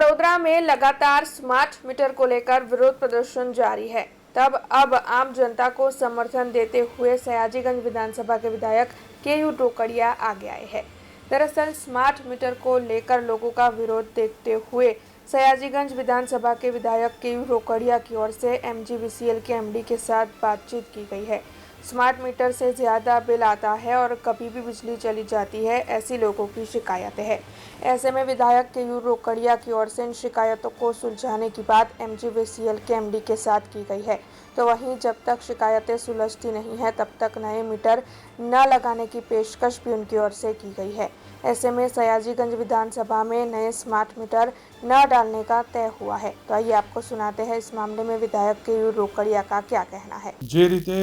वडोदरा में लगातार smart meter को लेकर विरोध प्रदर्शन जारी है। तब अब आम जनता को समर्थन देते हुए सयाजीगंज विधानसभा के विधायक केयू रोकड़िया आगे आए हैं। दरअसल स्मार्ट मीटर को लेकर लोगों का विरोध देखते हुए सयाजीगंज विधानसभा के विधायक केयू रोकड़िया की ओर से MGVCL के MD के साथ बातचीत की गई है। स्मार्ट मीटर से ज़्यादा बिल आता है और कभी भी बिजली चली जाती है, ऐसी लोगों की शिकायतें हैं। ऐसे में विधायक केयू रोकड़िया की ओर से इन शिकायतों को सुलझाने की बात MGVCL के MD के साथ की गई है। तो वहीं जब तक शिकायतें सुलझती नहीं है तब तक नए मीटर न लगाने की पेशकश भी उनकी ओर से की गई है। ऐसे में सयाजीगंज विधानसभा में नए स्मार्ट मीटर न डालने का तय हुआ है। तो आइए आपको सुनाते हैं इस मामले में विधायक केयू रोकड़िया का क्या कहना है। જે રીતે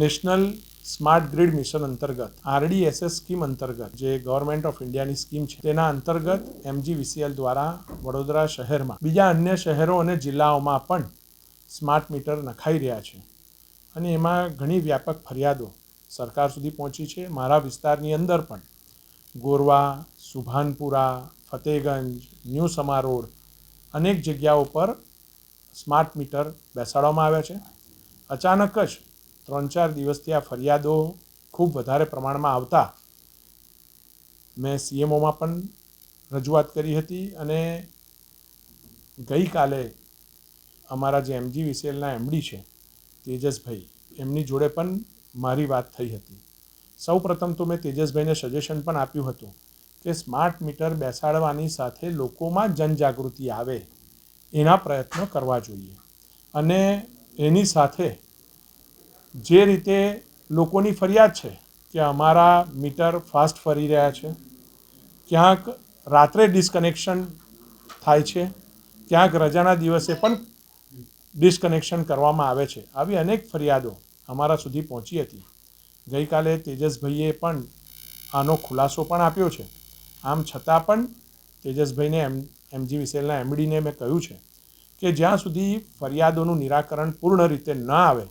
નેશનલ સ્માર્ટ ગ્રીડ મિશન અંતર્ગત RDSS સ્કીમ અંતર્ગત જે ગવર્મેન્ટ ઓફ ઇન્ડિયાની સ્કીમ છે તેના અંતર્ગત MGVCL દ્વારા વડોદરા શહેરમાં બીજા અન્ય શહેરો અને જિલ્લાઓમાં પણ સ્માર્ટ મીટર નખાઈ રહ્યા છે અને એમાં ઘણી વ્યાપક ફરિયાદો સરકાર સુધી પહોંચી છે। મારા વિસ્તારની અંદર પણ ગોરવા, સુભાનપુરા, ફતેગંજ, ન્યૂ સમા રોડ અનેક જગ્યાઓ પર સ્માર્ટ મીટર બેસાડવામાં આવ્યા છે। અચાનક જ 3-4 દિવસથી આ ફરિયાદો ખૂબ વધારે પ્રમાણમાં આવતા મેં CMOમાં પણ રજૂઆત કરી હતી અને ગઈકાલે અમારા જે MGVCLના MD છે તેજસભાઈ એમની જોડે પણ મારી વાત થઈ હતી। સૌ પ્રથમ તો મેં તેજસભાઈને સજેશન પણ આપ્યું હતું કે સ્માર્ટ મીટર બેસાડવાની સાથે લોકોમાં જનજાગૃતિ આવે એના પ્રયત્નો કરવા જોઈએ અને એની સાથે જે રીતે લોકોની ફરિયાદ છે કે અમારા મીટર ફાસ્ટ ફરી રહ્યા છે, ક્યાંક રાત્રે ડિસ્કનેક્શન થાય છે, ક્યાંક રજાના દિવસે પણ ડિસ્કનેક્શન કરવામાં આવે છે, આવી અનેક ફરિયાદો અમારા સુધી પહોંચી હતી। ગઈકાલે તેજસભાઈએ પણ આનો ખુલાસો પણ આપ્યો છે। આમ છતાં પણ તેજસભાઈને MGVCLના MDને મેં કહ્યું છે કે જ્યાં સુધી ફરિયાદોનું નિરાકરણ પૂર્ણ રીતે ન આવે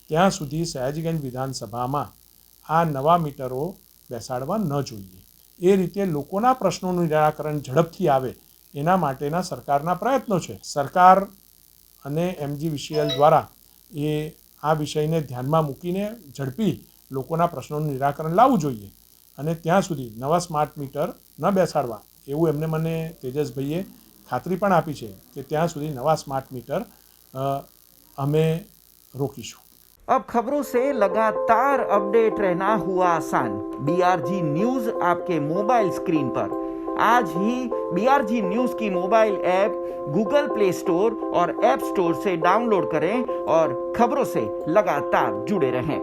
ત્યાં સુધી સયાજીગંજ વિધાનસભામાં આ નવા મીટરો બેસાડવા ન જોઈએ। એ રીતે લોકોના પ્રશ્નોનું નિરાકરણ ઝડપથી આવે એના માટેના સરકારના પ્રયત્નો છે। સરકાર અને MGVCL દ્વારા એ આ વિષયને ધ્યાનમાં મૂકીને ઝડપી લોકોના પ્રશ્નોનું નિરાકરણ લાવવું જોઈએ અને ત્યાં સુધી નવા સ્માર્ટ મીટર ન બેસાડવા એવું એમને મને તેજસભાઈએ ખાતરી પણ આપી છે કે ત્યાં સુધી નવા સ્માર્ટ મીટર અમે રોકીશું। अब खबरों से लगातार अपडेट रहना हुआ आसान। BRG न्यूज आपके मोबाइल स्क्रीन पर आज ही BRG न्यूज की mobile app Google play store और ऐप स्टोर से डाउनलोड करें और खबरों से लगातार जुड़े रहें।